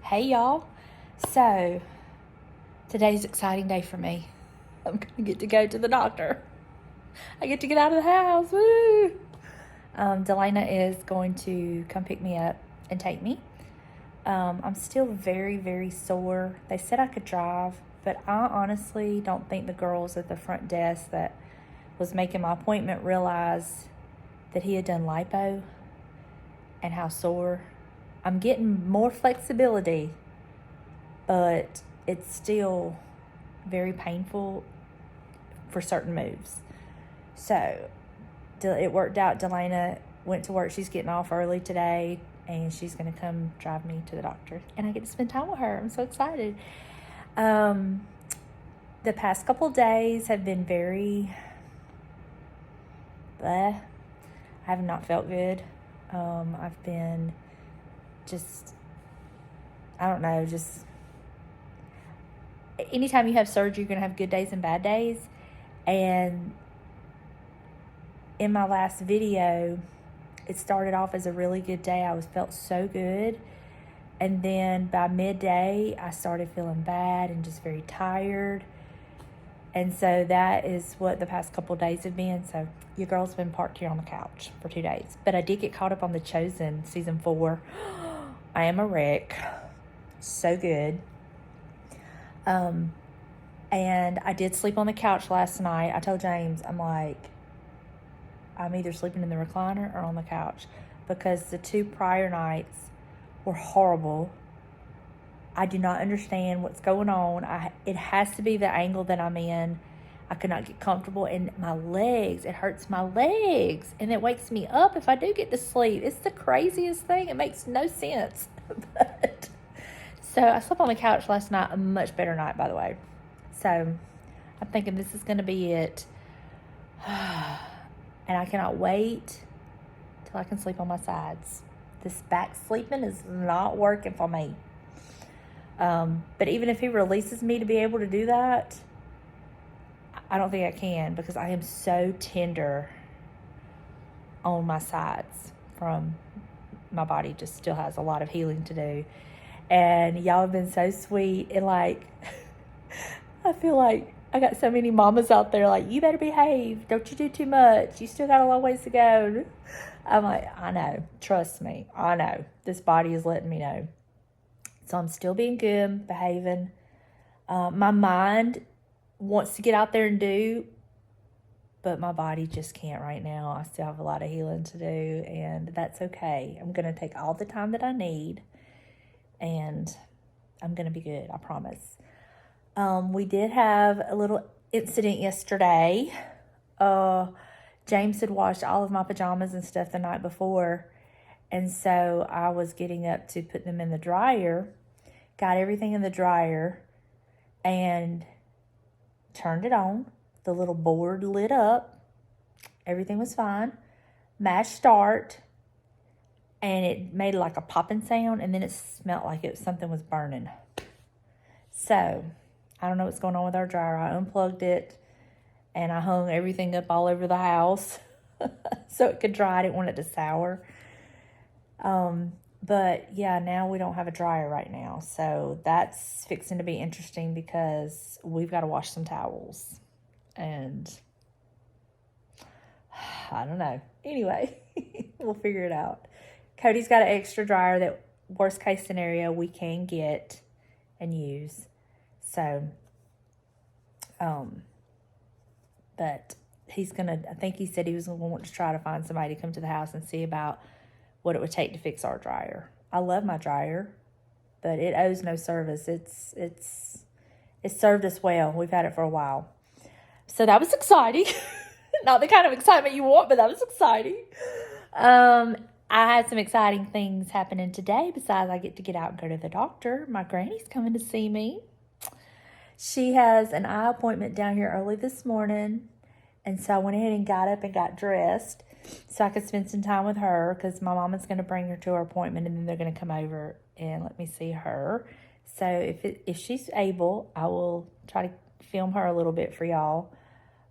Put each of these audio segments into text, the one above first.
Hey y'all. So today's an exciting day for me. I'm gonna get to go to the doctor. I get to get out of the house. Woo! Delana is going to come pick me up and take me. I'm still very, very sore. They said I could drive, but I honestly don't think the girls at the front desk that was making my appointment realized that he had done lipo and how sore. I'm getting more flexibility, but it's still very painful for certain moves. So it worked out. Delana went to work. She's getting off early today, and she's going to come drive me to the doctor, and I get to spend time with her. I'm so excited. The past couple of days have been very bleh. I have not felt good. I've been just, I don't know, just anytime you have surgery, you're going to have good days and bad days. And in my last video, it started off as a really good day. I felt so good. And then by midday, I started feeling bad and just very tired. And so that is what the past couple of days have been. So your girl's been parked here on the couch for 2 days. But I did get caught up on The Chosen season 4. I am a wreck. So good. And I did sleep on the couch last night. I told James, I'm either sleeping in the recliner or on the couch, because the 2 prior nights were horrible. I do not understand what's going on. It has to be the angle that I'm in. I could not get comfortable, and my legs, it hurts my legs, and it wakes me up if I do get to sleep. It's the craziest thing. It makes no sense. So I slept on the couch last night, a much better night, by the way. So I'm thinking this is going to be it. And I cannot wait till I can sleep on my sides. This back sleeping is not working for me. But even if he releases me to be able to do that, I don't think I can, because I am so tender on my sides. From my body just still has a lot of healing to do. And y'all have been so sweet. And I feel like I got so many mamas out there like, you better behave. Don't you do too much. You still got a long ways to go. I'm like, I know. Trust me. I know. This body is letting me know. So I'm still being good, behaving. My mind wants to get out there and do, but my body just can't right now. I still have a lot of healing to do, and that's okay. I'm going to take all the time that I need, and I'm going to be good. I promise. We did have a little incident yesterday. James had washed all of my pajamas and stuff the night before, and so I was getting up to put them in the dryer, got everything in the dryer, and turned it on. The little board lit up. Everything was fine. Mashed start, and it made like a popping sound, and then it smelled like something was burning. So I don't know what's going on with our dryer. I unplugged it, and I hung everything up all over the house so it could dry. I didn't want it to sour. But yeah, now we don't have a dryer right now. So that's fixing to be interesting, because we've got to wash some towels. And I don't know. Anyway, we'll figure it out. Cody's got an extra dryer that, worst case scenario, we can get and use. So, but I think he said he was going to want to try to find somebody to come to the house and see about what it would take to fix our dryer. I love my dryer, but it owes no service. It's served us well. We've had it for a while. So that was exciting. Not the kind of excitement you want, but that was exciting. I had some exciting things happening today. Besides, I get out and go to the doctor. My granny's coming to see me. She has an eye appointment down here early this morning. And so I went ahead and got up and got dressed so I could spend some time with her, because my mama's going to bring her to her appointment, and then they're going to come over and let me see her. So if she's able, I will try to film her a little bit for y'all.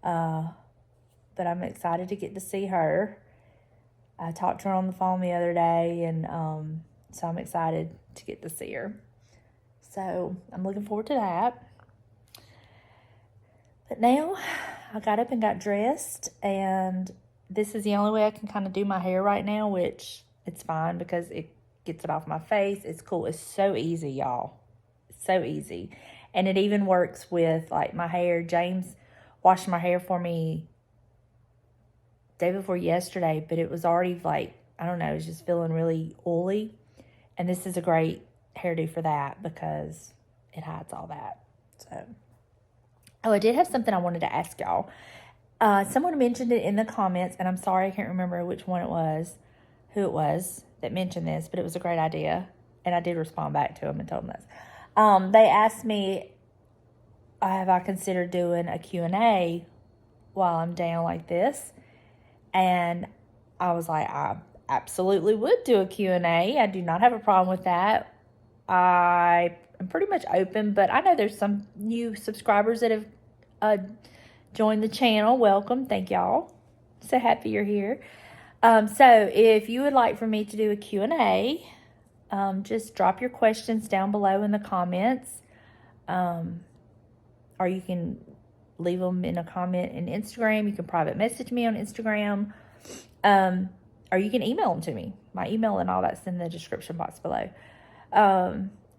But I'm excited to get to see her. I talked to her on the phone the other day, and so I'm excited to get to see her. So I'm looking forward to that. But now I got up and got dressed, and this is the only way I can kind of do my hair right now, which it's fine because it gets it off my face. It's cool. It's so easy, y'all. It's so easy. And it even works with like my hair. James washed my hair for me day before yesterday, but it was already like, I don't know, it was just feeling really oily. And this is a great hairdo for that because it hides all that. So, oh, I did have something I wanted to ask y'all. Someone mentioned it in the comments, and I'm sorry I can't remember which one it was, who it was that mentioned this, but it was a great idea, and I did respond back to them and told them this. They asked me, have I considered doing a Q&A while I'm down like this? And I was like, I absolutely would do a Q&A. I do not have a problem with that. I am pretty much open, but I know there's some new subscribers that have joined the channel. Welcome. Thank y'all. So happy you're here. So if you would like for me to do a Q&A, just drop your questions down below in the comments. Or you can leave them in a comment in Instagram. You can private message me on Instagram. Or you can email them to me. My email and all that's in the description box below.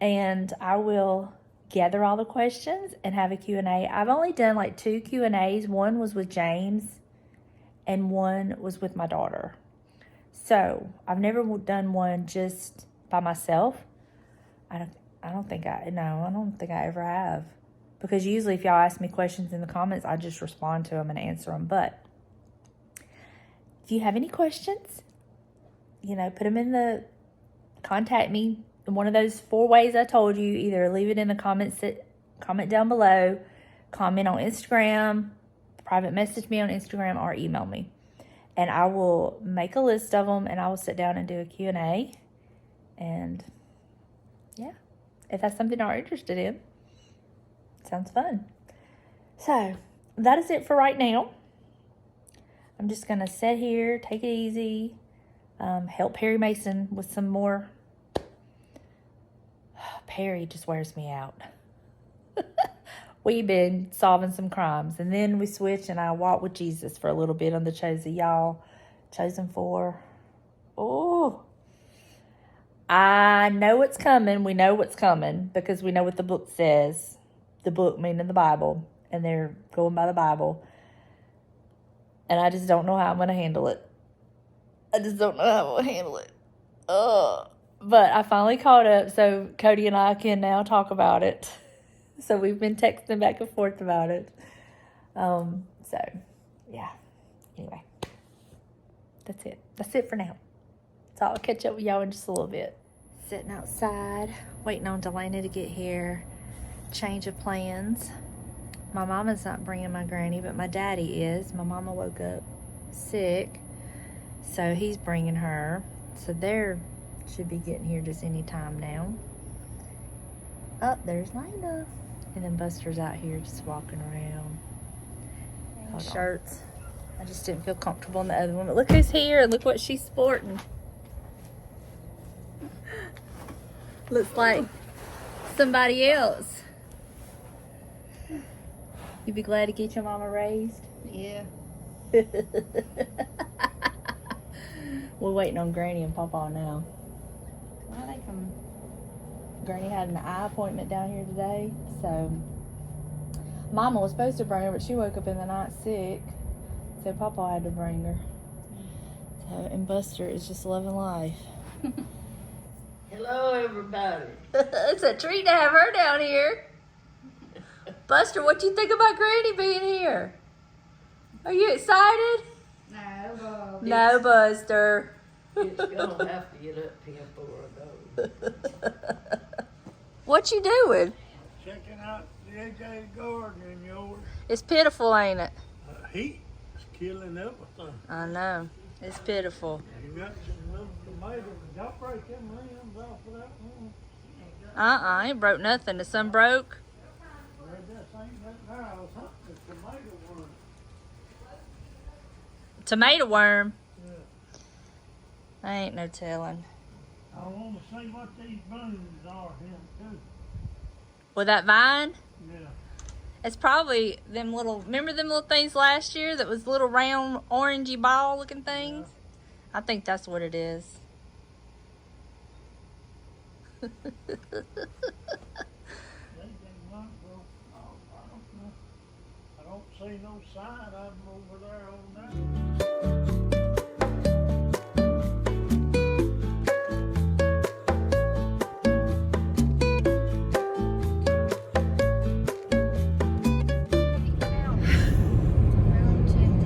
And I will gather all the questions and have a Q&A. I've only done like 2 Q&As. One was with James and one was with my daughter. So I've never done one just by myself. I don't think I ever have. Because usually if y'all ask me questions in the comments, I just respond to them and answer them. But if you have any questions, put them in the contact me in one of those 4 ways I told you. Either leave it in the comments, comment down below, comment on Instagram, private message me on Instagram, or email me. And I will make a list of them, and I will sit down and do a Q&A. And yeah, if that's something you're interested in, sounds fun. So that is it for right now. I'm just going to sit here, take it easy, help Perry Mason with some more. Perry just wears me out. We've been solving some crimes, and then we switch and I walk with Jesus for a little bit on the Chosen. Y'all, Chosen 4. Oh, I know what's coming. We know what's coming because we know what the book says. The book meaning the Bible, and they're going by the Bible. And I just don't know how I'm going to handle it. I just don't know how I'm going to handle it. But I finally caught up, so Cody and I can now talk about it. So we've been texting back and forth about it. So, yeah. Anyway, that's it. That's it for now. So I'll catch up with y'all in just a little bit. Sitting outside, waiting on Delana to get here. Change of plans. My mama's not bringing my granny, but my daddy is. My mama woke up sick, so he's bringing her. So they're should be getting here just any time now. Oh, there's Lena. And then Buster's out here just walking around. Shirts. I just didn't feel comfortable in the other one. But look who's here and look what she's sporting. Looks like somebody else. You be glad to get your mama raised? Yeah. We're waiting on Granny and Papa now. I think Granny had an eye appointment down here today, so Mama was supposed to bring her, but she woke up in the night sick, so Papa had to bring her. So, and Buster is just loving life. Hello, everybody. It's a treat to have her down here. Buster, what you think about Granny being here? Are you excited? No, Buster. It's gonna have to get up here before I go. What you doing? Checking out the AJ garden in yours. It's pitiful, ain't it? Heat is killing everything. I know. It's pitiful. You got some little tomatoes. Y'all break them limbs off of that one. I ain't broke nothing. The sun broke. Read that thing that there. I was hunting a tomato worm. Tomato worm. Yeah. I ain't no telling. I want to see what these blooms are here too. With that vine? Yeah. It's probably them little, remember them little things last year that was little round orangey ball looking things? I think that's what it is. They might go. Oh, I don't know. I don't see no sign of them over there on that.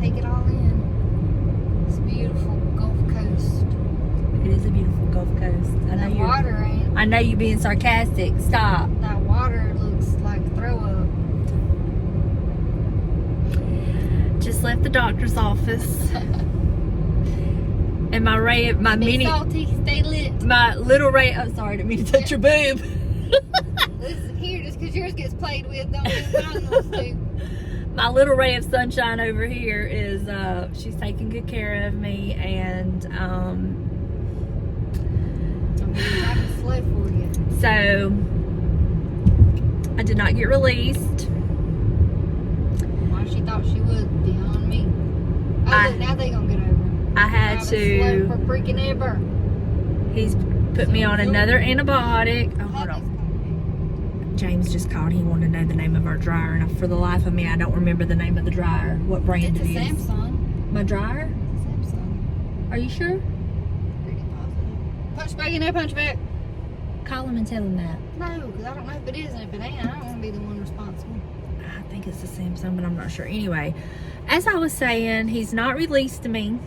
Take it all in. It's beautiful Gulf Coast. It is a beautiful Gulf Coast. That water ain't. I know you being sarcastic. Stop. That water looks like throw up. Just left the doctor's office. And my Be salty, stay lit. my little ray, I'm sorry, I didn't mean to touch your boob. Listen here, just because yours gets played with, don't mean mine wants to. My little ray of sunshine over here is, she's taking good care of me, and I'm having slow for you. so I did not get released. Why she thought she would, beyond me. Oh, look, now they gonna get over it. I had Slow to, for freaking ever. he's put me on another antibiotic. Oh, hold Hubby's on. coming. James just called. He wanted to know the name of our dryer, and for the life of me, I don't remember the name of the dryer. What brand It's a it is? Samsung. My dryer? It's a Samsung. Are you sure? Pretty positive. Punch back in there, punch back. Call him and tell him that. No, because I don't know if it is, and if it ain't, I don't want to be the one responsible. I think it's the Samsung, but I'm not sure. Anyway, as I was saying, he's not released me.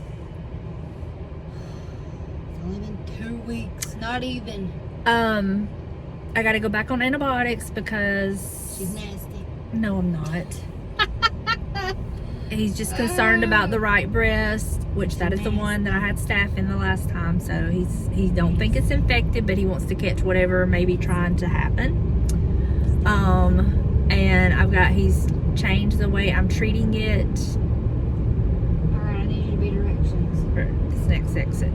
It's only been 2 weeks, not even. I got to go back on antibiotics because She's nasty. no, I'm not. He's just concerned about the right breast, which that is the one that I had staph in the last time. So he don't think it's infected, but he wants to catch whatever may be trying to happen. And he's changed the way I'm treating it. Alright, I need you to be directions. For this next exit.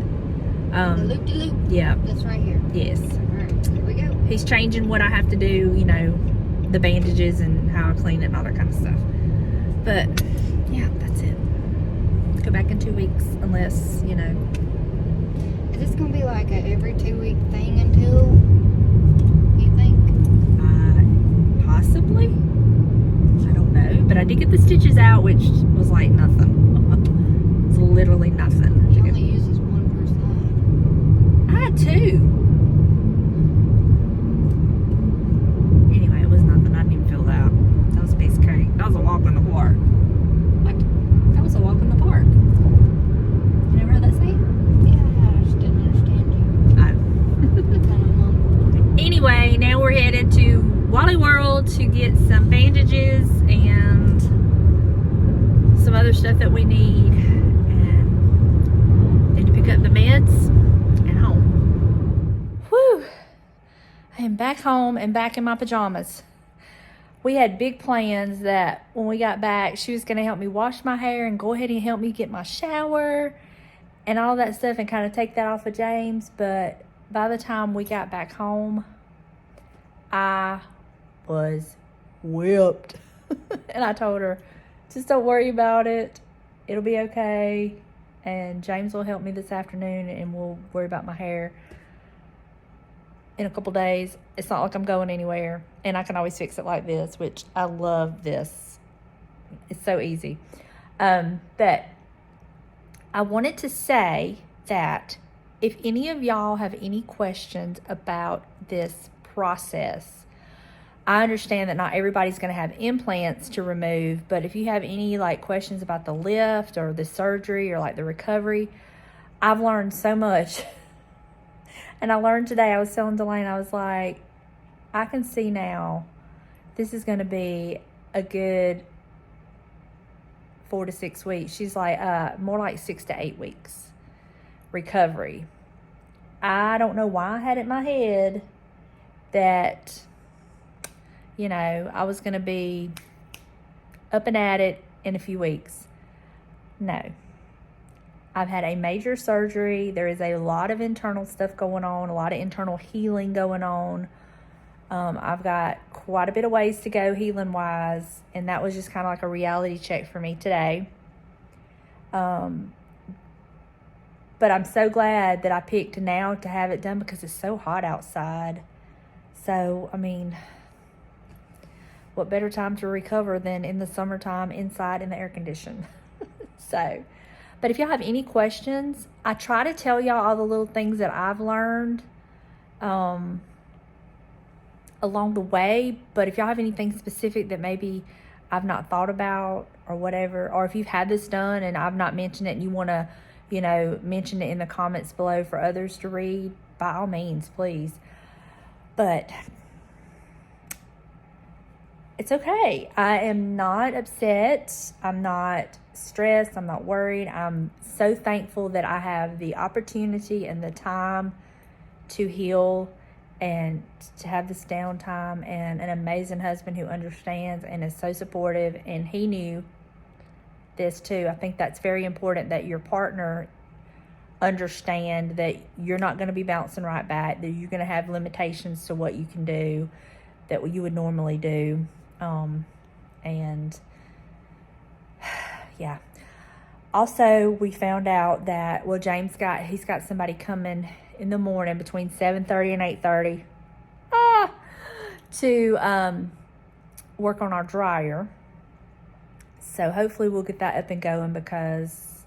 The loop-de-loop. Yeah. That's right here. Yes. Alright, here we go. He's changing what I have to do, you know, the bandages and how I clean it and all that kind of stuff. But yeah, that's it. Go back in 2 weeks unless, you know. Is this going to be like a every 2 week thing until, you think? Possibly. I don't know. But I did get the stitches out, which was like nothing. It's literally nothing. He only uses one per side. I had two. Anyway, it was nothing. I didn't even feel that. That was a piece of cake. That was a walk in the park. What? That was a walk in the park. You never heard that saying? Yeah, I just didn't understand you. Oh. You kind of mumbled. Anyway, now we're headed to Wally World to get some bandages and some other stuff that we need, and then to pick up the meds and home. Whew! I am back home and back in my pajamas. We had big plans that when we got back, she was going to help me wash my hair and go ahead and help me get my shower and all that stuff and kind of take that off of James. But by the time we got back home, I was whipped. And I told her, just don't worry about it. It'll be okay. And James will help me this afternoon and we'll worry about my hair in a couple days. It's not like I'm going anywhere. And I can always fix it like this, which I love this. It's so easy. But I wanted to say that if any of y'all have any questions about this process, I understand that not everybody's going to have implants to remove, but if you have any like questions about the lift or the surgery or like the recovery, I've learned so much. And I learned today, I was telling Delane, I was like, I can see now this is going to be a good 4 to 6 weeks. She's like, more like 6 to 8 weeks recovery. I don't know why I had it in my head that, you know, I was going to be up and at it in a few weeks. No. I've had a major surgery. There is a lot of internal stuff going on, a lot of internal healing going on. I've got quite a bit of ways to go healing wise, and that was just kind of like a reality check for me today. But I'm so glad that I picked now to have it done because it's so hot outside. So, I mean, what better time to recover than in the summertime inside in the air condition? So, but if y'all have any questions, I try to tell y'all all the little things that I've learned along the way. But if y'all have anything specific that maybe I've not thought about or whatever, or if you've had this done and I've not mentioned it and you want to, you know, mention it in the comments below for others to read, by all means, please. But it's okay. I am not upset. I'm not stressed. I'm not worried. I'm so thankful that I have the opportunity and the time to heal and to have this downtime, and an amazing husband who understands and is so supportive. And he knew this too. I think that's very important, that your partner understand that you're not going to be bouncing right back, that you're going to have limitations to what you can do that you would normally do. And yeah. Also, we found out that, well, he's got somebody coming in the morning between 7:30 and 8:30 to work on our dryer. So hopefully we'll get that up and going, because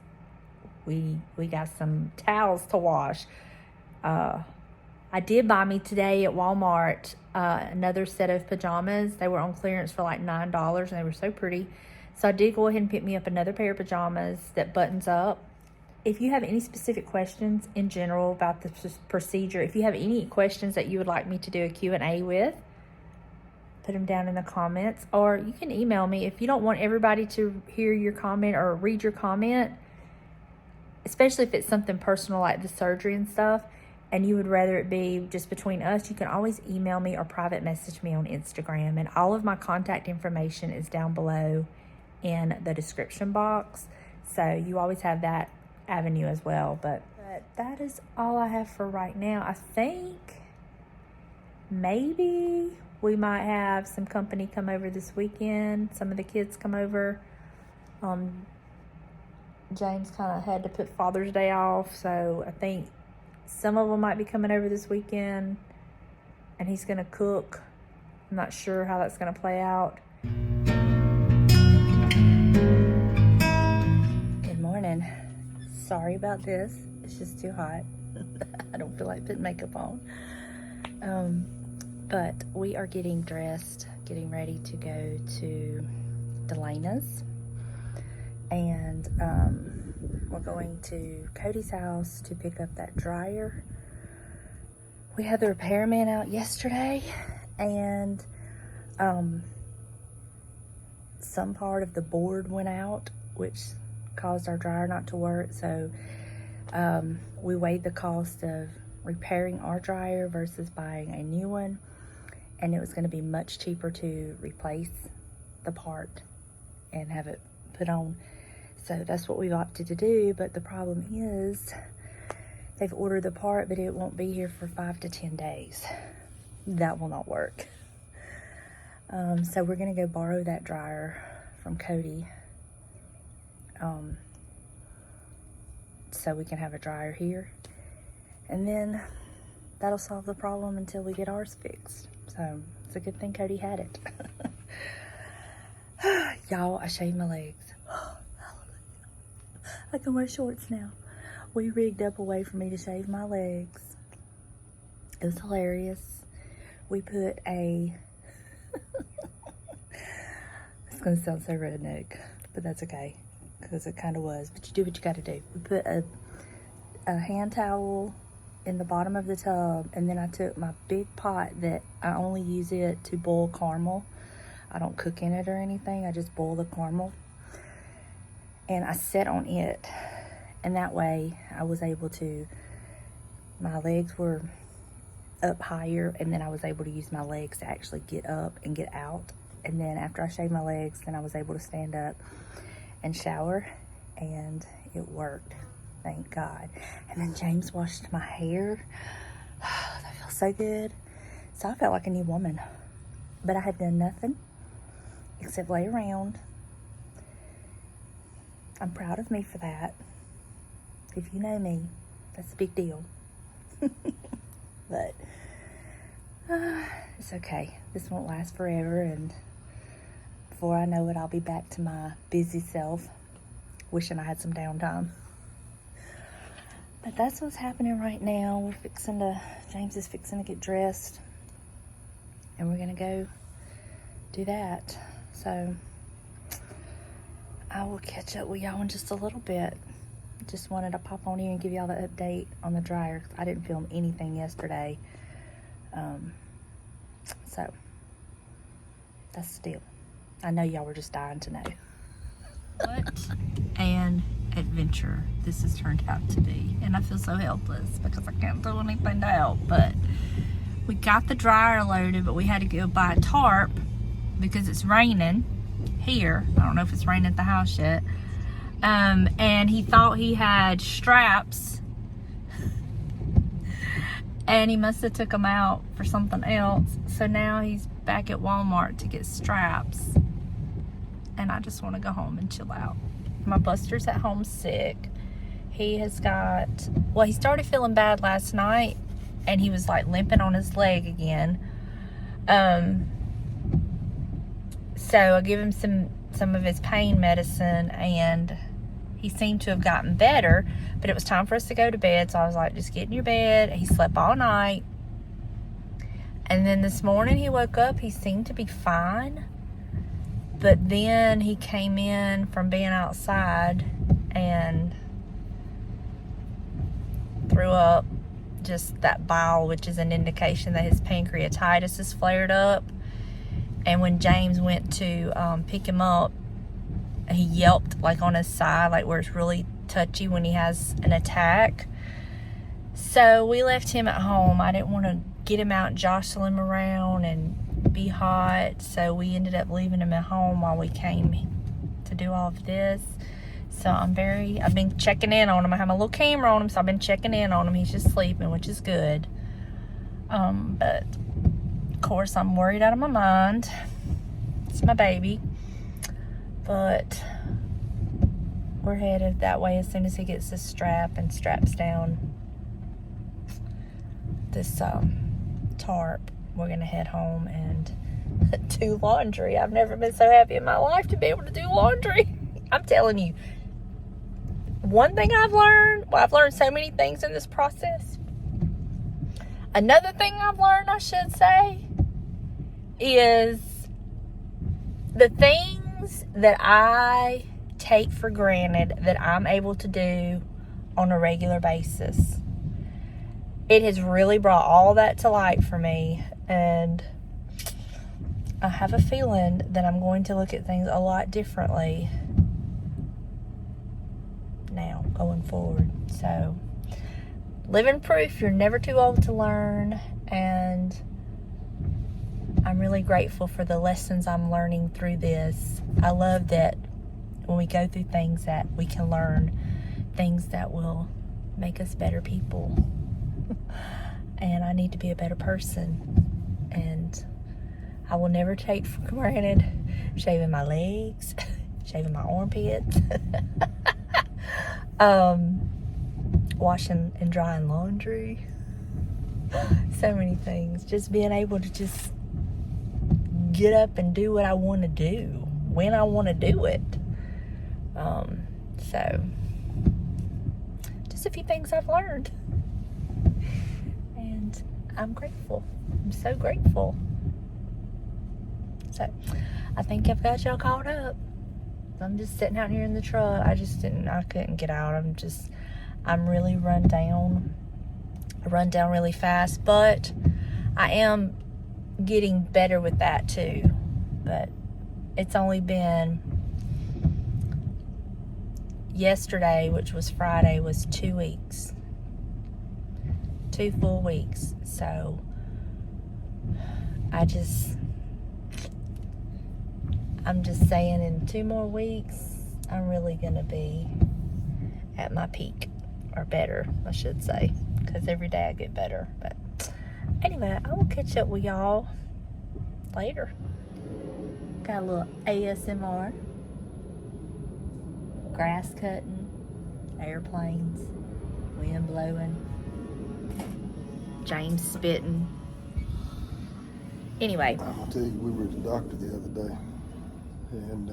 we got some towels to wash. I did buy me today at Walmart another set of pajamas. They were on clearance for like $9 and they were so pretty. So I did go ahead and pick me up another pair of pajamas that buttons up. If you have any specific questions in general about the procedure, if you have any questions that you would like me to do a Q&A with, put them down in the comments, or you can email me. If you don't want everybody to hear your comment or read your comment, especially if it's something personal like the surgery and stuff, and you would rather it be just between us, you can always email me or private message me on Instagram. And all of my contact information is down below in the description box. So you always have that avenue as well. But that is all I have for right now. I think maybe we might have some company come over this weekend. Some of the kids come over. James kind of had to put Father's Day off, so I think some of them might be coming over this weekend, and he's going to cook. I'm not sure how that's going to play out. Good morning. Sorry about this. It's just too hot. I don't feel like putting makeup on. But we are getting dressed, getting ready to go to Delana's. And we're going to Cody's house to pick up that dryer. We had the repairman out yesterday, and some part of the board went out, which caused our dryer not to work. So we weighed the cost of repairing our dryer versus buying a new one, and it was going to be much cheaper to replace the part and have it put on. So that's what we've opted to do. But the problem is they've ordered the part, but it won't be here for 5 to 10 days. That will not work. So we're going to go borrow that dryer from Cody, so we can have a dryer here. And then that'll solve the problem until we get ours fixed. So it's a good thing Cody had it. Y'all, I shaved my legs. I can wear shorts now. We rigged up a way for me to shave my legs. It was hilarious. We put a... It's going to sound so redneck, but that's okay, because it kind of was. But you do what you got to do. We put a hand towel in the bottom of the tub, and then I took my big pot that I only use it to boil caramel. I don't cook in it or anything. I just boil the caramel. And I sat on it, and that way I was able to, my legs were up higher, and then I was able to use my legs to actually get up and get out. And then after I shaved my legs, then I was able to stand up and shower, and it worked, thank God. And then James washed my hair. That feels so good. So I felt like a new woman. But I had done nothing except lay around. I'm proud of me for that. If you know me, that's a big deal. But it's okay. This won't last forever, and before I know it, I'll be back to my busy self, wishing I had some downtime. But that's what's happening right now. James is fixing to get dressed, and we're gonna go do that. So I will catch up with y'all in just a little bit. Just wanted to pop on here and give y'all the update on the dryer. I didn't film anything yesterday. So that's the deal. I know y'all were just dying to know. What an adventure this has turned out to be. And I feel so helpless because I can't do anything to help. But we got the dryer loaded, but we had to go buy a tarp because it's raining here. I don't know if it's raining at the house yet. And he thought he had straps, and he must have took them out for something else. So now he's back at Walmart to get straps, and I just want to go home and chill out. My Buster's at home sick. He started feeling bad last night, and he was like limping on his leg again. So I give him some of his pain medicine, and he seemed to have gotten better, but it was time for us to go to bed. So I was like, just get in your bed. He slept all night. And then this morning he woke up, he seemed to be fine. But then he came in from being outside and threw up just that bile, which is an indication that his pancreatitis is flared up. And when James went to pick him up, he yelped like on his side, like where it's really touchy when he has an attack. So we left him at home. I didn't want to get him out and jostle him around and be hot. So we ended up leaving him at home while we came to do all of this. So I've been checking in on him. I have my little camera on him, so I've been checking in on him. He's just sleeping, which is good. But of course I'm worried out of my mind. It's my baby. But we're headed that way as soon as he gets this strap and straps down this tarp. We're gonna head home and do laundry. I've never been so happy in my life to be able to do laundry. I'm telling you, one thing I've learned so many things in this process. Another thing I've learned, I should say, is the things that I take for granted that I'm able to do on a regular basis. It has really brought all that to light for me, and I have a feeling that I'm going to look at things a lot differently now going forward. So, living proof you're never too old to learn, and I'm really grateful for the lessons I'm learning through this. I love that when we go through things that we can learn things that will make us better people. And I need to be a better person. And I will never take for granted shaving my legs, shaving my armpits, washing and drying laundry. So many things. Just being able to just get up and do what I want to do when I want to do it. So just a few things I've learned, and I'm grateful. I'm so grateful. So I think I've got y'all caught up. I'm just sitting out here in the truck. I couldn't get out. I'm really run down. I run down really fast, but I am getting better with that too. But it's only been yesterday, which was Friday, was 2 weeks. 2 full weeks. So I'm just saying, in 2 more weeks, I'm really gonna be at my peak, or better, I should say, because every day I get better. But Anyway, I will catch up with y'all later. Got a little ASMR. Grass cutting. Airplanes. Wind blowing. James spitting. Anyway. I'm gonna tell you, we were at the doctor the other day, and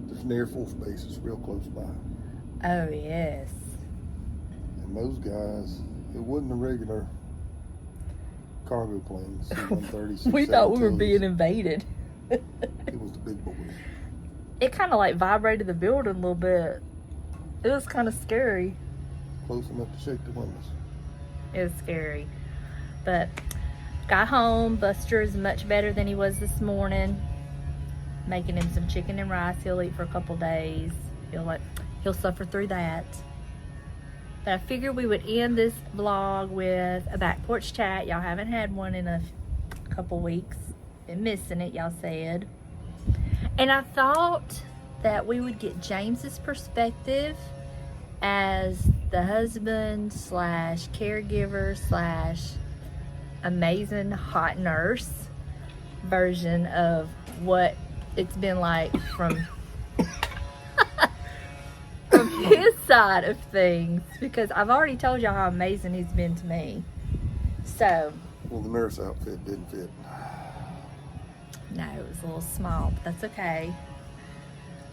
there's an Air Force base that's real close by. Oh, yes. And those guys, it wasn't a regular cargo plane, C-130, We thought we were C-17s. being invaded. It was the big boys. It kind of like vibrated the building a little bit. It was kind of scary. Close enough to shake the windows. It was scary. But got home. Buster is much better than he was this morning. Making him some chicken and rice he'll eat for a couple days. He'll suffer through that. But I figured we would end this vlog with a back porch chat. Y'all haven't had one in a couple weeks. Been missing it, y'all said. And I thought that we would get James's perspective as the husband / caregiver / amazing hot nurse version of what it's been like from his side of things, because I've already told y'all how amazing he's been to me. So, Well, the nurse outfit didn't fit. no, it was a little small, but that's okay.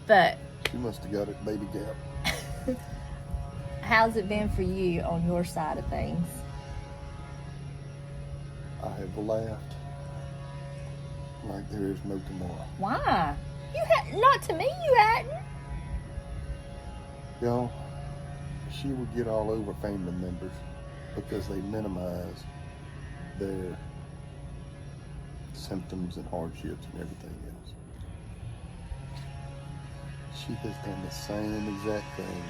But She must have got it baby gap. how's it been for you on your side of things? I have laughed like there is no tomorrow. Why? Not to me, you hadn't. Y'all, she would get all over family members because they minimize their symptoms and hardships and everything else. She has done the same exact thing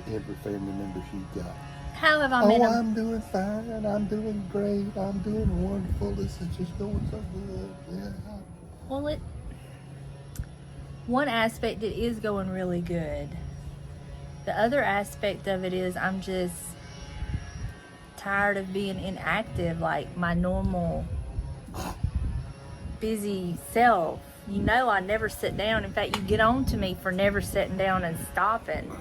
to every family member she's got. How have I Oh, met him? I'm doing fine. I'm doing great. I'm doing wonderful. This is just going so good. Yeah. Well, one aspect, it is going really good. The other aspect of it is I'm just tired of being inactive like my normal busy self. You know, I never sit down. In fact, you get on to me for never sitting down and stopping.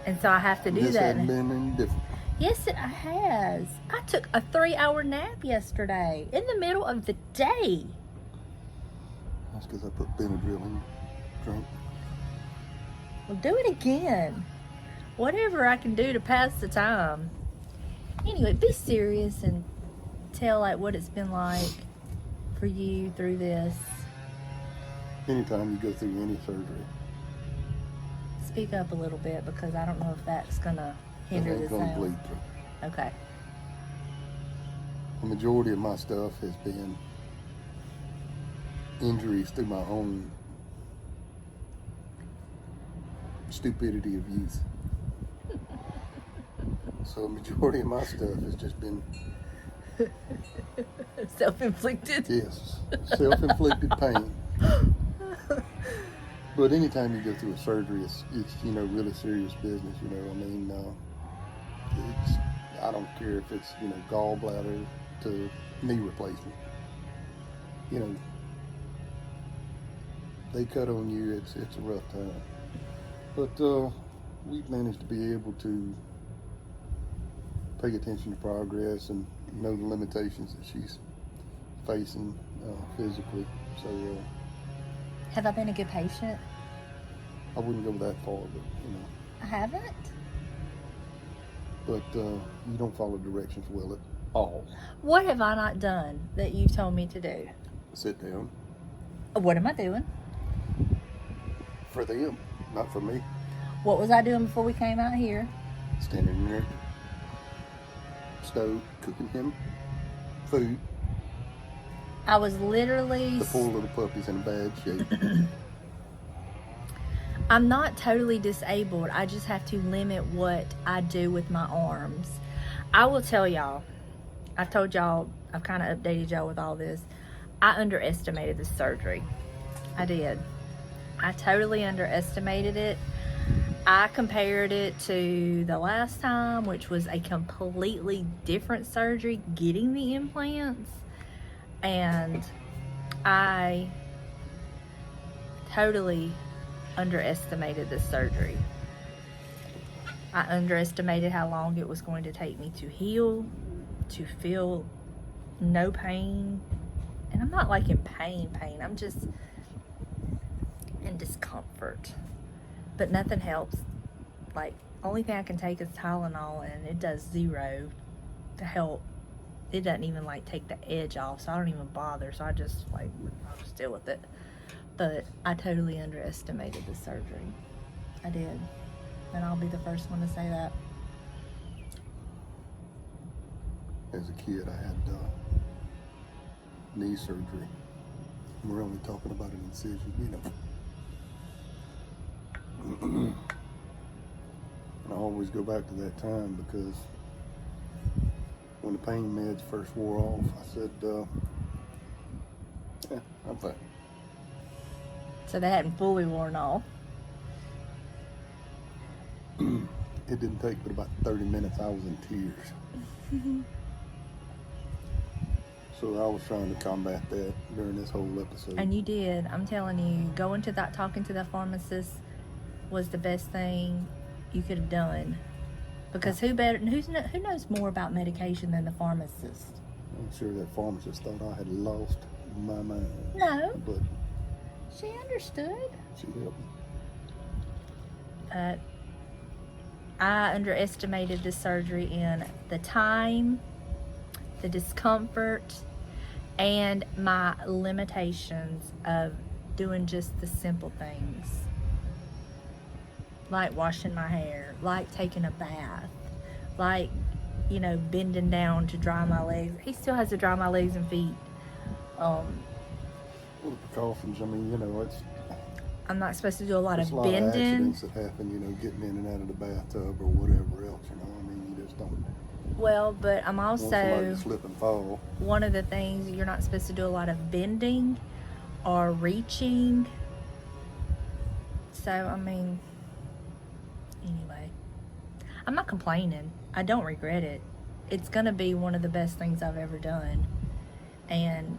And so I have to do This that. hasn't been any different. Yes, it has. I took a 3-hour nap yesterday in the middle of the day. That's because I put Benadryl in your drink. Well, do it again. Whatever I can do to pass the time. Anyway, be serious and tell like what it's been like for you through this. Anytime you go through any surgery, Speak up a little bit because I don't know if that's gonna it hinder the ain't gonna sound. bleed through. Okay. The majority of my stuff has been injuries through my own stupidity of youth. So a majority of my stuff has just been, Self-inflicted. yes, self-inflicted pain. But anytime you go through a surgery, it's really serious business. I mean, I don't care if it's gallbladder to knee replacement. They cut on you. It's a rough time. But we've managed to be able to pay attention to progress and know the limitations that she's facing physically. So Have I been a good patient? I wouldn't go that far, I haven't. but you don't follow directions well at all. What have I not done that you've told me to do? Sit down. What am I doing? For them, not for me. What was I doing before we came out here? Standing in there, stove, cooking him food. I was literally... The poor little puppy's in a bad shape. I'm not totally disabled. I just have to limit what I do with my arms. I will tell y'all, I've told y'all, I've kind of updated y'all with all this. I underestimated this surgery. I did. I totally underestimated it. I compared it to the last time, which was a completely different surgery, getting the implants, and I totally underestimated this surgery. I underestimated how long it was going to take me to heal, to feel no pain. And I'm not like in pain, I'm just in discomfort. But nothing helps. Like, only thing I can take is Tylenol, and it does zero to help. It doesn't even like take the edge off, so I don't even bother. So I just like, I'll just deal with it. But I totally underestimated the surgery. I did. And I'll be the first one to say that. As a kid, I had knee surgery. We're only talking about an incision, you know. And I always go back to that time because when the pain meds first wore off, I said, yeah, I'm fine. So they hadn't fully worn off. It didn't take but about 30 minutes. I was in tears. So I was trying to combat that during this whole episode. And you did. I'm telling you, going to that, talking to the pharmacist was the best thing you could have done. Because who knows more about medication than the pharmacist? I'm sure that pharmacist thought I had lost my mind. No. But She understood. she helped me. I underestimated this surgery in the time, the discomfort, and my limitations of doing just the simple things. Like washing my hair, like taking a bath, like, you know, bending down to dry my legs. He still has to dry my legs and feet. Well, the precautions, I mean, you know, it's I'm not supposed to do a lot of a lot of bending. accidents that happen, you know, getting in and out of the bathtub or whatever else, you know. I mean, you just don't Well, but I'm want somebody also, to slip and fall. one of the things, you're not supposed to do a lot of bending or reaching. So, I mean, anyway, I'm not complaining. I don't regret it. It's going to be one of the best things I've ever done. And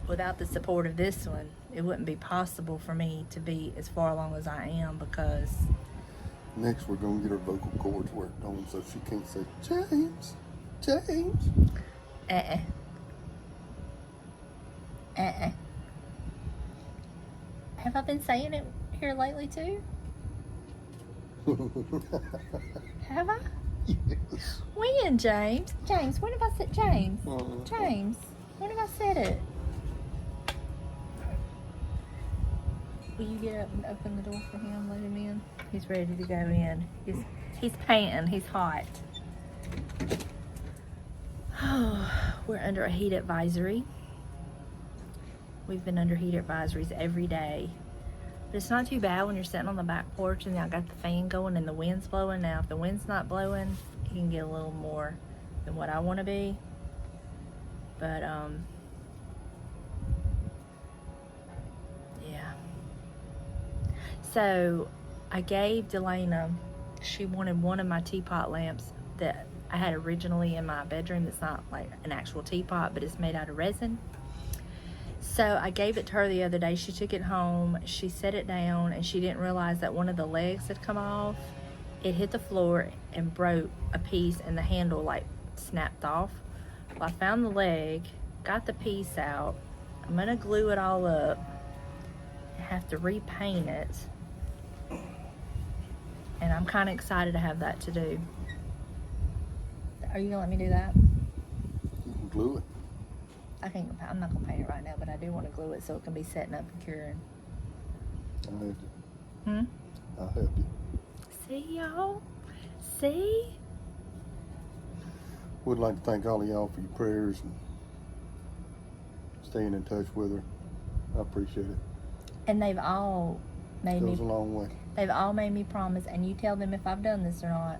without the support of this one, it wouldn't be possible for me to be as far along as I am, because Next, we're going to get her vocal cords worked on so she can't say, James, James. Have I been saying it here lately too? Have I? Yes. When, James? James, when have I said James? Mhm. James, when have I said it? Will you get up and open the door for him? Let him in. He's ready to go in. He's panting. He's hot. We're under a heat advisory. We've been under heat advisories every day. But it's not too bad when you're sitting on the back porch and I got the fan going and the wind's blowing. Now, if the wind's not blowing, it can get a little more than what I want to be. But, yeah. So, I gave Delana, she wanted one of my teapot lamps that I had originally in my bedroom. That's not like an actual teapot, but it's made out of resin. So I gave it to her the other day. She took it home, she set it down, and she didn't realize that one of the legs had come off. It hit the floor and broke a piece, and the handle like snapped off. Well, I found the leg, got the piece out. I'm gonna glue it all up. I have to repaint it. And I'm kind of excited to have that to do. Are you gonna let me do that? You can glue it. I'm not gonna paint it right now, but I do want to glue it so it can be setting up and curing. I'll help you. I'll help you. See, y'all? See? Would like to thank all of y'all for your prayers and staying in touch with her. I appreciate it. And they've all made Goes me a long way. They've all made me promise, and you tell them if I've done this or not,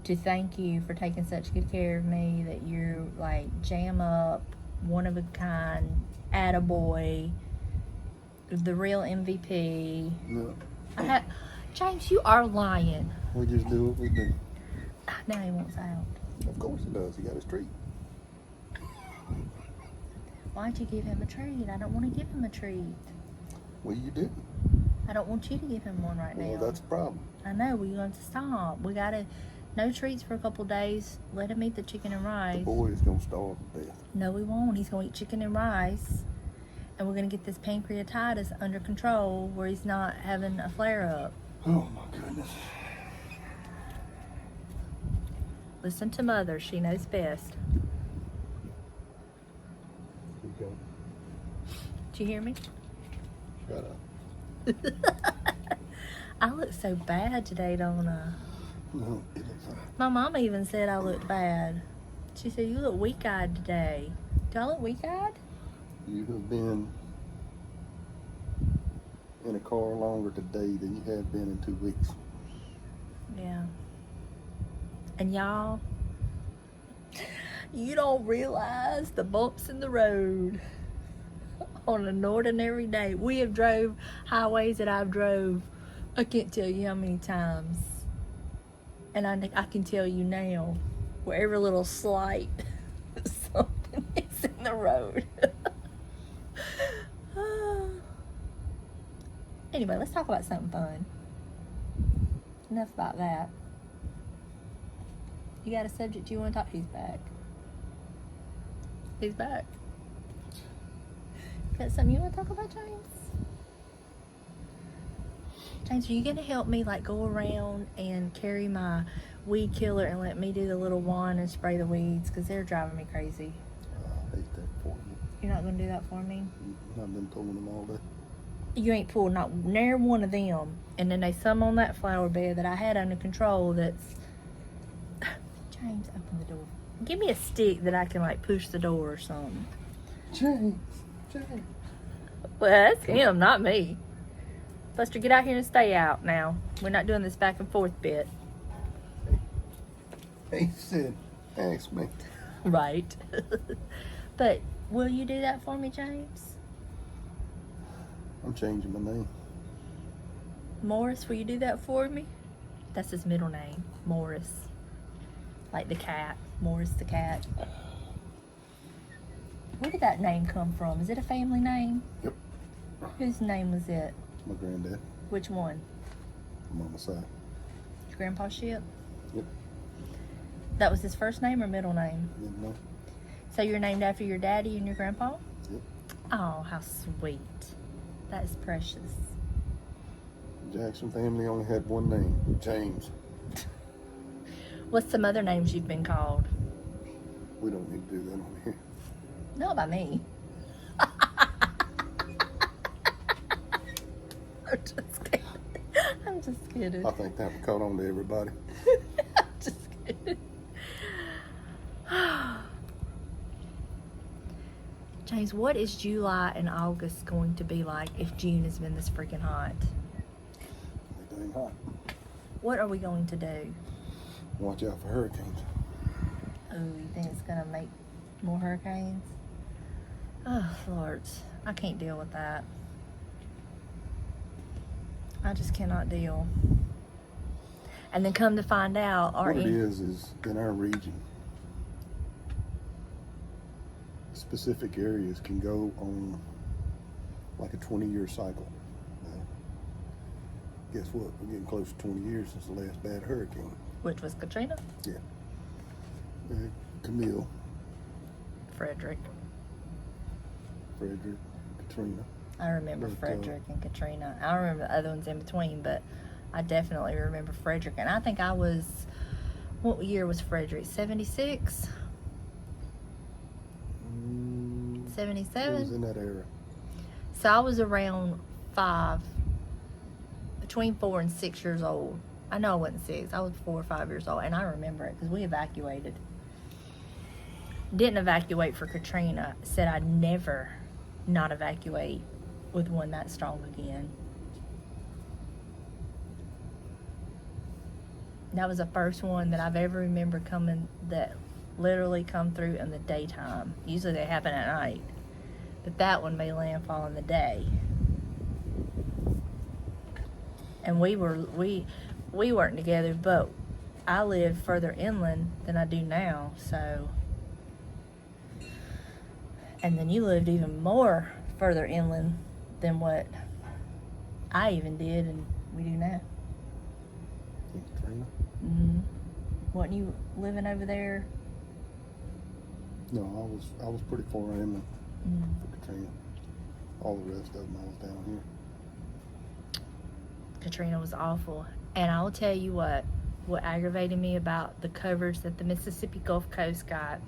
to thank you for taking such good care of me, that you're like jam up, one of a kind, attaboy, the real MVP. Yeah. James, you are lying. We just do what we do. Now he wants out. Of course he does. He got his treat. Why'd you give him a treat? I don't want to give him a treat. Well, you didn't. I don't want you to give him one right now. Well, that's a problem. I know, we're going to stop. We gotta, no treats for a couple days. Let him eat the chicken and The rice. boy is going to starve to death. No, he won't. He's going to eat chicken and rice. And we're going to get this pancreatitis under control where he's not having a flare-up. Oh, my goodness. Listen to Mother. She knows best. Here you go. Did you hear me? Shut up. I look so bad today, Donna. No, it looks fine. My mama even said I looked bad. She said, you look weak-eyed today. Do I look weak-eyed? You have been in a car longer today than you have been in 2 weeks. Yeah. And y'all, you don't realize the bumps in the road on an ordinary day. We have drove highways that I've drove, I can't tell you how many times. And I can tell you now, where every little slight something is in the road. Anyway, let's talk about something fun. Enough about that. You got a subject you want to talk? He's back. He's back. Got something you want to talk about, James? James, are you gonna help me like go around and carry my weed killer and let me do the little wand and spray the weeds? Because they're driving me crazy. I hate that for you. You're not gonna do that for me? I've been pulling them all day. You ain't pulled not near one of them. And then there's some on that flower bed that I had under control that's... James, open the door. Give me a stick that I can like push the door or something. James. Well, that's him, not me. Buster, get out here and stay out now. We're not doing this back and forth bit. He said, ask me. Right. But will you do that for me, James? I'm changing my name. Morris, will you do that for me? That's his middle name, Morris. Like the cat. Morris the cat. Where did that name come from? Is it a family name? Yep. Whose name was it? My granddad. Which one? Mama's side. Your grandpa Ship? Yep. That was his first name or middle name? Didn't know. So you're named after your daddy and your grandpa? Yep. Oh, how sweet. That is precious. Jackson family only had one name, James. What's some other names you've been called? We don't need to do that on here. Not by me. I'm just kidding. I'm just kidding. I think that would caught on to everybody. I'm just kidding. James, what is July and August going to be like if June has been this freaking hot? It ain't hot. What are we going to do? Watch out for hurricanes. Oh, you think it's going to make more hurricanes? Oh, Lord. I can't deal with that. I just cannot deal. And then come to find out, What it is in our region, specific areas can go on like a 20-year cycle. Guess what? We're getting close to 20 years since the last bad hurricane. Which was Katrina? Yeah. Camille, Frederick. Katrina. I remember But, Frederick and Katrina. I don't remember the other ones in between, but I definitely remember Frederick. And I think I was, what year was Frederick? 76? 77? It was in that era. So I was around 5, between 4 and 6 years old. I know I wasn't 6. I was 4 or 5 years old, and I remember it because we evacuated. Didn't evacuate for Katrina. Said I'd never not evacuate with one that strong again. That was the first one that I've ever remembered coming, that literally come through in the daytime. Usually they happen at night. But that one made landfall in the day. and we weren't together, but I lived further inland than I do now, so. And then you lived even more further inland than what I even did and we do now. Katrina? Mm-hmm. Wasn't you living over there? No, I was pretty far inland for Katrina. All the rest of them, I was down here. Katrina was awful. And I'll tell you what aggravated me about the coverage that the Mississippi Gulf Coast got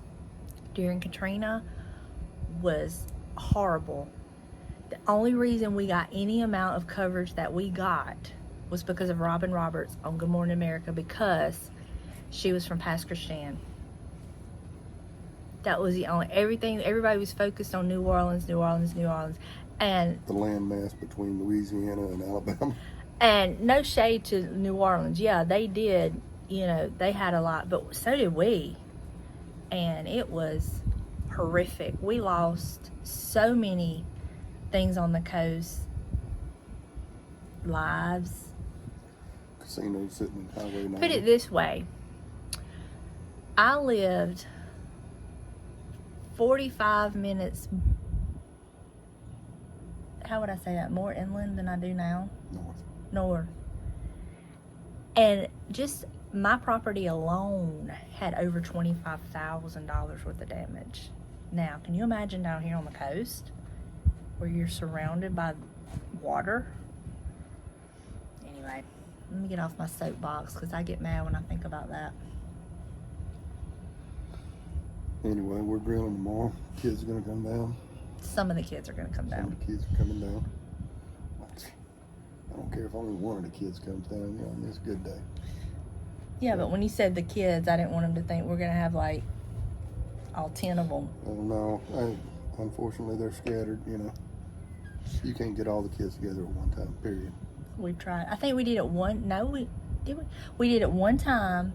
during Katrina was horrible. The only reason we got any amount of coverage that we got was because of Robin Roberts on Good Morning America, because she was from Pasquistan. That was the only, everybody was focused on New Orleans, and The landmass between Louisiana and Alabama. And no shade to New Orleans. Yeah, they did, they had a lot, but so did we. And it was horrific. We lost so many things on the coast. Lives. Casinos sitting in Highway 9. Put it this way. I lived 45 minutes, how would I say that, more inland than I do now? North. And just my property alone had over $25,000 worth of damage. Now, can you imagine down here on the coast where you're surrounded by water? Anyway, let me get off my soapbox because I get mad when I think about that. Anyway, we're grilling tomorrow. Kids are going to come down. Some of the kids are going to come Some down. of the kids are coming down. I don't care if only one of the kids comes down. It's a good day. Yeah, but when you said the kids, I didn't want them to think we're going to have like all 10 of them. Oh, no. Unfortunately, they're scattered, You can't get all the kids together at one time, period. We tried. I think we did it we did it one time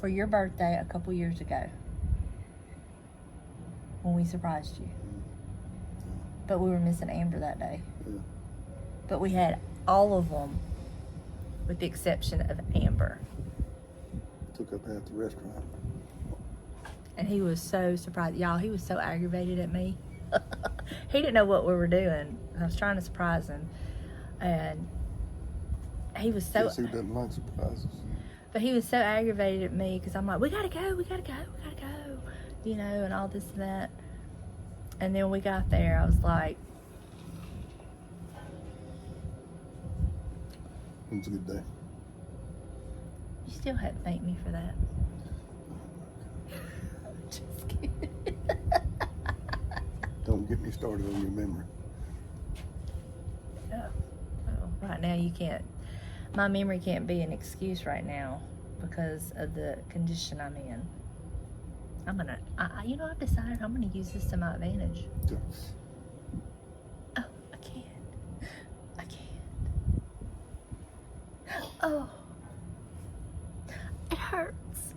for your birthday a couple years ago when we surprised you. But we were missing Amber that day. Yeah. But we had all of them with the exception of Amber. Took up half the restaurant. And he was so surprised. Y'all, he was so aggravated at me. He didn't know what we were doing. I was trying to surprise him. And he was so... Guess who doesn't like surprises? But he was so aggravated at me because I'm like, we gotta go. And all this and that. And then we got there. I was like... It was a good day. You still hadn't thanked me for that. Just kidding. Don't get me started on your memory. Oh, right now you can't. My memory can't be an excuse right now because of the condition I'm in. I've decided I'm gonna use this to my advantage. Yeah. Oh, I can't. Oh, it hurts.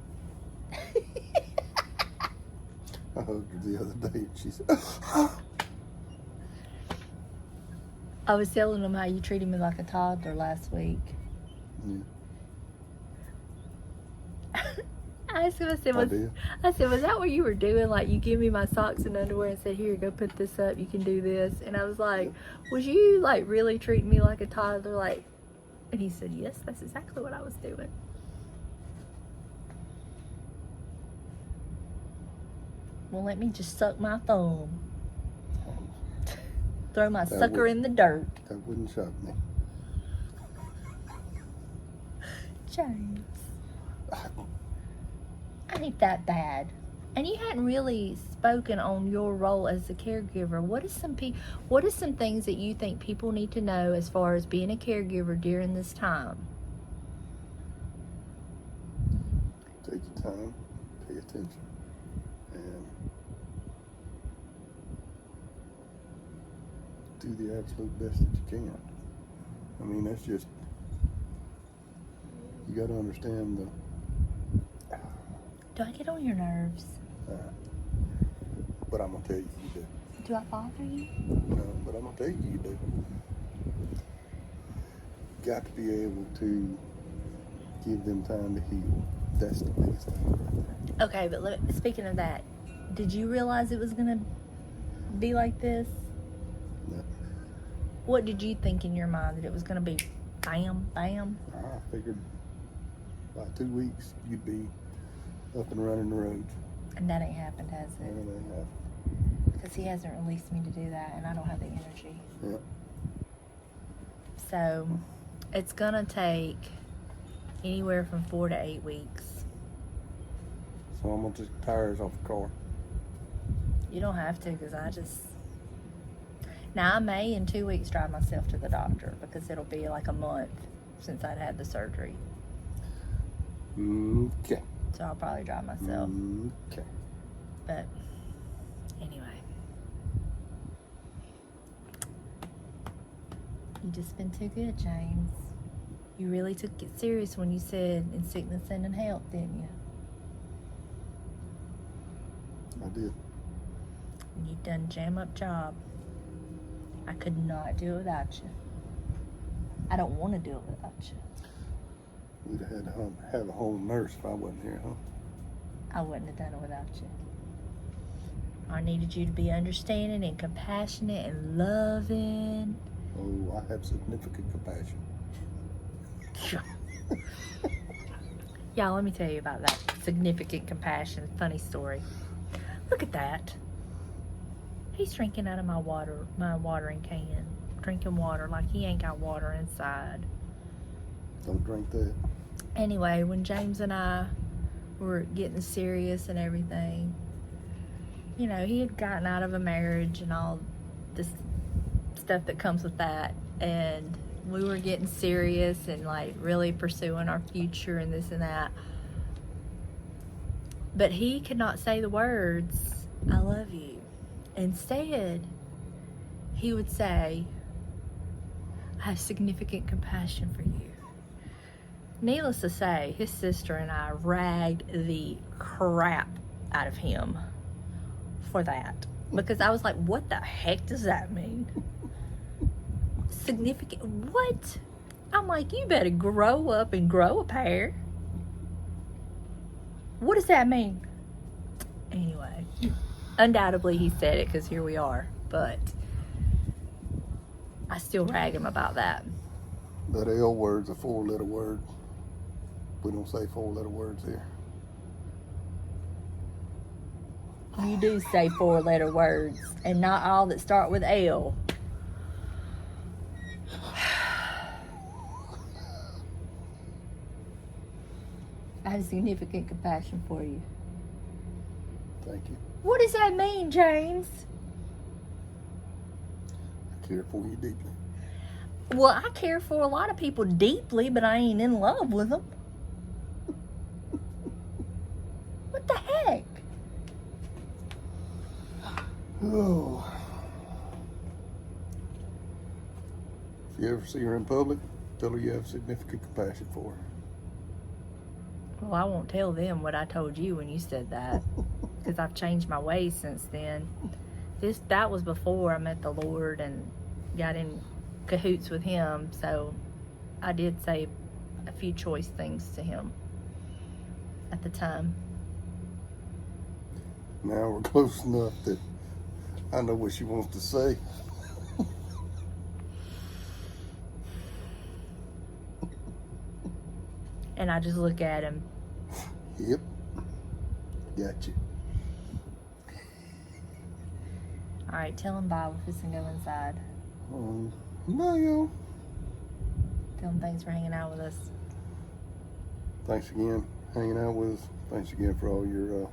I hugged her the other day and she said, I was telling them how you treated me like a toddler last week. Yeah. I said, was that what you were doing? Like, you give me my socks and underwear and said, here, go put this up. You can do this. And I was like, was you, like, really treating me like a toddler? Like, and he said, yes, that's exactly what I was doing. Well, let me just suck my thumb. Throw my sucker in the dirt. That wouldn't shock me. James. I ain't that bad. And you hadn't really spoken on your role as a caregiver. What are some things that you think people need to know as far as being a caregiver during this time? Take your time, pay attention, and do the absolute best that you can. I mean, that's just, you got to understand the... Do I get on your nerves? But I'm going to tell you do. Do I bother you? No, but I'm going to tell you do. got to be able to give them time to heal. That's the biggest thing right there. Okay, but speaking of that, did you realize it was gonna be like this? No. What did you think in your mind that it was gonna be? Bam, bam. I figured by 2 weeks you'd be up and running the roads. And that ain't happened, has it? And they have. Because he hasn't released me to do that, and I don't have the energy. Yeah. So it's gonna take anywhere from 4 to 8 weeks. So I'm gonna take tires off the car. You don't have to, because now I may in 2 weeks drive myself to the doctor, because it'll be like a month since I'd had the surgery. Okay. So I'll probably drive myself. Okay. But anyway, you just been too good, James. You really took it serious when you said in sickness and in health, didn't you? I did. And you've done a jam-up job. I could not do it without you. I don't want to do it without you. We'd have had to have a home nurse if I wasn't here, huh? I wouldn't have done it without you. I needed you to be understanding and compassionate and loving. Oh, I have significant compassion. Y'all, let me tell you about that significant compassion. Funny story. Look at that. He's drinking out of my watering can. Drinking water like he ain't got water inside. Don't drink that. Anyway, when James and I were getting serious and everything, you know, he had gotten out of a marriage and all this stuff that comes with that, and we were getting serious and like really pursuing our future and this and that, but he could not say the words "I love you." Instead, he would say, "I have significant compassion for you." Needless to say, his sister and I ragged the crap out of him for that. Because I was like, what the heck does that mean? Significant, what? I'm like, you better grow up and grow a pair. What does that mean? Anyway, undoubtedly he said it because here we are. But I still rag him about that. That L word's a 4-letter word. We don't say 4-letter words here. You do say 4-letter words, and not all that start with L. I have significant compassion for you. Thank you. What does that mean, James? I care for you deeply. Well, I care for a lot of people deeply, but I ain't in love with them. What the heck? Oh. If you ever see her in public, tell her you have significant compassion for her. Well, I won't tell them what I told you when you said that, because I've changed my ways since then. That was before I met the Lord and got in cahoots with him, so I did say a few choice things to him at the time. Now we're close enough that I know what she wants to say. And I just look at him. Yep. Gotcha. All right, tell him bye. We're just gonna go inside. Bye, y'all. Tell him thanks for hanging out with us. Thanks again hanging out with us. Thanks again for all your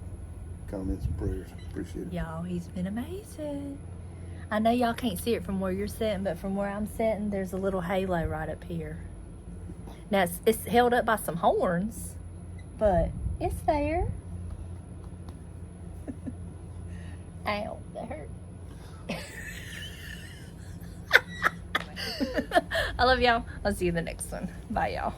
comments and prayers. Appreciate it. Y'all, he's been amazing. I know y'all can't see it from where you're sitting, but from where I'm sitting, there's a little halo right up here. Now, it's held up by some horns, but it's there. Ow, that hurt. I love y'all. I'll see you in the next one. Bye, y'all.